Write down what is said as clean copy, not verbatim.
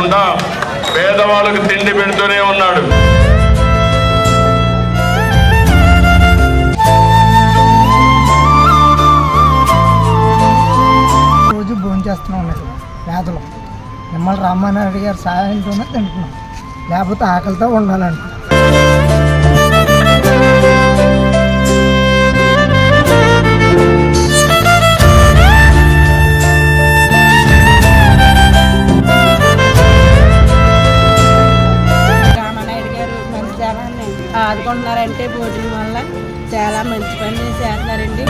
కాకుండా పేదవాళ్ళకు తిండి పెడుతూనే ఉన్నాడు. రోజు భోజనం చేస్తున్నాం పేదలు. నిమ్మల రామానాయుడు గారి సహాయంతోనే తింటున్నాం, లేకపోతే ఆకలితో ఉండాలండి. ఆదుకుంటున్నారంటే భోజనం వల్ల చాలా మంచి పని చేస్తున్నారండి.